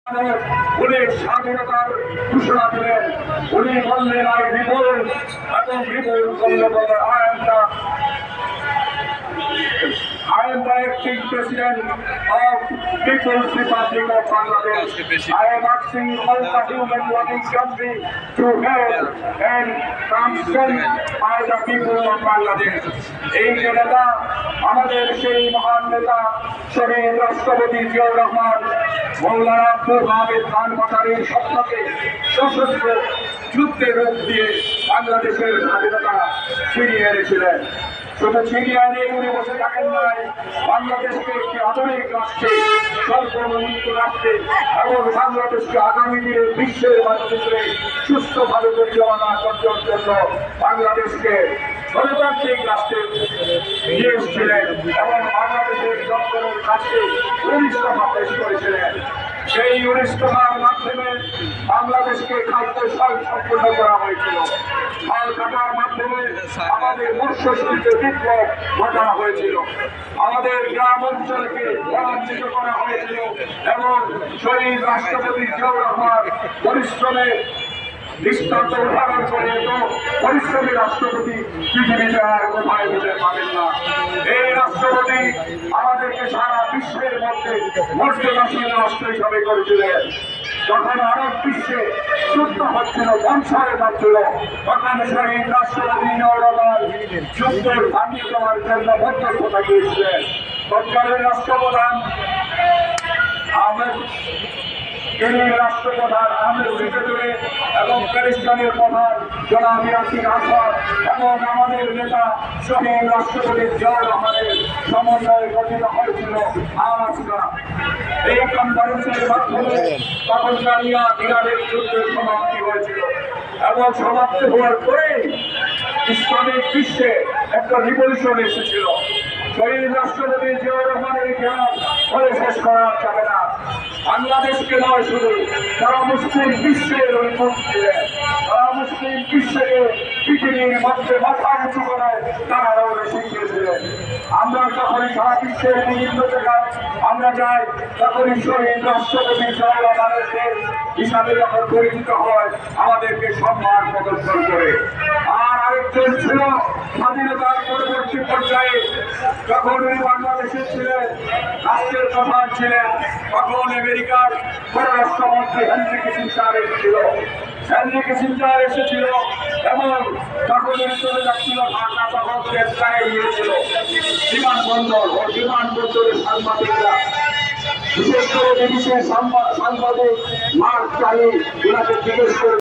উনি স্বাধীনতার ঘোষণা দিলেন। উনি বললেন আই রিভোল্ট, এবং রিভোল্ট করলে বলে I am the acting president of People's Republic of Bangladesh. I am asking all the human loving country to help and transcend by the people of Bangladesh. এই যে নেতা, আমাদের সেই মহান নেতা শহীদ রাষ্ট্রপতি জিয়াউর রহমান মৌলানা আব্দুল হামিদ খান ভাসানীর স্বপ্নকে সশস্ত্র যুদ্ধে রূপ দিয়ে বাংলাদেশের স্বাধীনতা ছিনিয়ে এনেছিলেন। শুধু ছিনিয়ে এনে উনি বসে থাকেন নাই, বাংলাদেশকে একটি আধুনিক রাষ্ট্রে, সর্বমুক্ত রাষ্ট্রে এবং বাংলাদেশকে আগামী দিনে বিশ্বের মানচিত্রে সুস্থভাবে পরিচালনা করার জন্য বাংলাদেশকে গণতান্ত্রিক রাষ্ট্রে নিয়ে এসেছিলেন এবং বাংলাদেশের জনগণের কাছে 19 দফা পেশ করেছিলেন। সেই 19 দফার মাধ্যমে বাংলাদেশকে খাদ্য সম্পূর্ণ করা হয়েছিল। হাল কাটার মাধ্যমে আমাদের মৎস্যশিল্পে বিপ্লব ঘটানো হয়েছিল, আমাদের গ্রাম অঞ্চলকে বনাঞ্চিত করা হয়েছিল এবং শহীদ রাষ্ট্রপতি জিয়াউর রহমান পরিশ্রমে দৃষ্টান্ত উদাহরণ করে তো পরিশ্রমী রাষ্ট্রপতি পৃথিবীতে আর কোথায় হতে পারেন না। এই রাষ্ট্রপতি আমাদেরকে সারা বিশ্বের মধ্যে মর্যাদাশীল রাষ্ট্র হিসাবে করেছিলেন। যখন আরব বিশ্বে যুদ্ধ হচ্ছিল, ধ্বংসের হচ্ছিল, তখন শহীদ রাষ্ট্রপতি জিয়াউর রহমান যুদ্ধের থামিয়ে দেওয়ার জন্য মধ্যস্থতা গিয়েছিলেন। তৎকালীন রাষ্ট্রপ্রধান তিনি রাষ্ট্রপ্রধান আহমেদ সিদ্দিকী এবং প্যালেস্টাইনের প্রধান জনাব ইয়াসির আরাফাত এবং আমাদের নেতা শহীদ রাষ্ট্রপতি জিয়াউর রহমানের সমন্বয়ে গঠিত হয়েছিল আলাস্কা। এই কনফারেন্সের মাধ্যমে তখনকার ইরানের যুদ্ধের সমাপ্তি হয়েছিল এবং সমাপ্তি হওয়ার পরে ইসলামিক বিশ্বে একটা রিভলিউশন এসেছিল। শহীদ রাষ্ট্রপতি জিয়াউর রহমানের ইতিহাস বলে শেষ করা যাবে না। বাংলাদেশকে নয়, শুধু তারা মুসলিম বিশ্বের অভিমুখ ছিলেন, তারা মুসলিম বিশ্বকে পৃথিবীর মধ্যে মাথা উঁচু করে তারাও শিখিয়েছিলেন। আমরা যখনই সারা বিশ্বের বিভিন্ন জায়গায় আমরা যাই, তখনই শহীদ রাষ্ট্রপতি জিয়াউর রহমানের দেশ হিসাবে যখন পরিচিত হয়, আমাদেরকে সম্মান প্রদর্শন করে। আর আরেকজন ছিল স্বাধীনতার পরবর্তী পর্যায়ে, যখন উনি বাংলাদেশে ছিলেন, রাষ্ট্রের প্রধান ছিলেন, তখন আমেরিকার পররাষ্ট্রমন্ত্রী হেনরি কিসিঞ্জার এসেছিল। হেনরি কিসিঞ্জার এসেছিল এবং যখন উনি চলে যাচ্ছিল ঢাকা, তখন চেষ্টায় গিয়েছিল বিমানবন্দর ও বিমানবন্দরের সাংবাদিকরা, বিশেষ করে বিদেশের সাংবাদিক মার্ক টালি ওনাকে জিজ্ঞেস করে